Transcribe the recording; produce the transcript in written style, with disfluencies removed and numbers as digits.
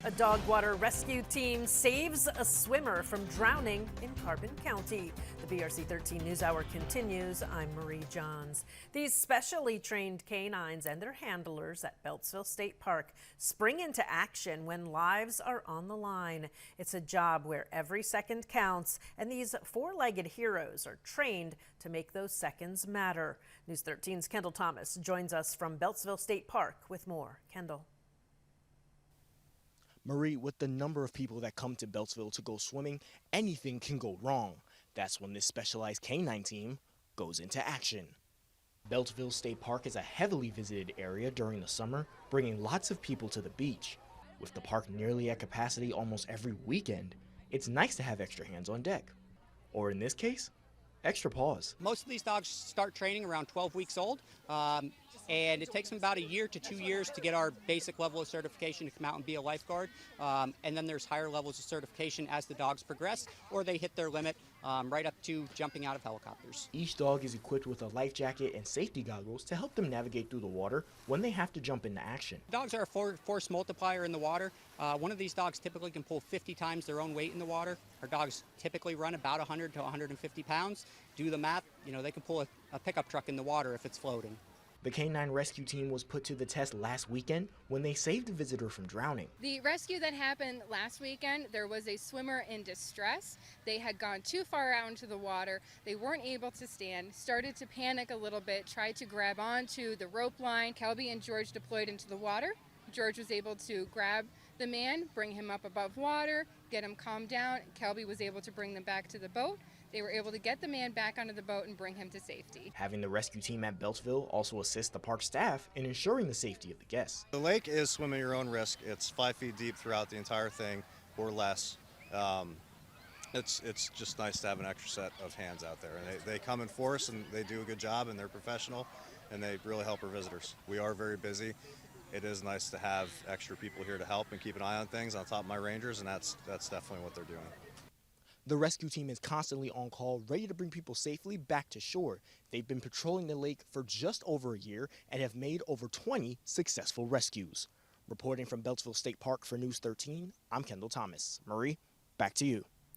A dog water rescue team saves a swimmer from drowning in Carbon County. The BRC 13 News Hour continues. I'm Marie Johns. These specially trained canines and their handlers at Beltzville State Park spring into action when lives are on the line. It's a job where every second counts, and these four-legged heroes are trained to make those seconds matter. News 13's Kendall Thomas joins us from Beltzville State Park with more. Kendall. Marie, with the number of people that come to Beltzville to go swimming, anything can go wrong. That's when this specialized canine team goes into action. Beltzville State Park is a heavily visited area during the summer, bringing lots of people to the beach. With the park nearly at capacity almost every weekend, it's nice to have extra hands on deck. Or in this case, extra paws. Most of these dogs start training around 12 weeks old, and it takes them about a year to 2 years to get our basic level of certification to come out and be a lifeguard. And then there's higher levels of certification as the dogs progress, or they hit their limit right up to jumping out of helicopters. Each dog is equipped with a life jacket and safety goggles to help them navigate through the water when they have to jump into action. Dogs are a force multiplier in the water. One of these dogs typically can pull 50 times their own weight in the water. Our dogs typically run about 100 to 150 pounds. Do the math, they can pull a pickup truck in the water if it's floating. The canine rescue team was put to the test last weekend when they saved a visitor from drowning. The rescue that happened last weekend, there was a swimmer in distress. They had gone too far out into the water. They weren't able to stand, started to panic a little bit, tried to grab onto the rope line. Kelby and George deployed into the water. George was able to grab the man, bring him up above water, get him calmed down. Kelby was able to bring them back to the boat. They were able to get the man back onto the boat and bring him to safety. Having the rescue team at Beltzville also assists the park staff in ensuring the safety of the guests. The lake is swim at your own risk. It's 5 feet deep throughout the entire thing or less. It's just nice to have an extra set of hands out there. And they come in force and they do a good job and they're professional and they really help our visitors. We are very busy. It is nice to have extra people here to help and keep an eye on things on top of my rangers, and that's definitely what they're doing. The rescue team is constantly on call, ready to bring people safely back to shore. They've been patrolling the lake for just over a year and have made over 20 successful rescues. Reporting from Beltzville State Park for News 13, I'm Kendall Thomas. Marie, back to you.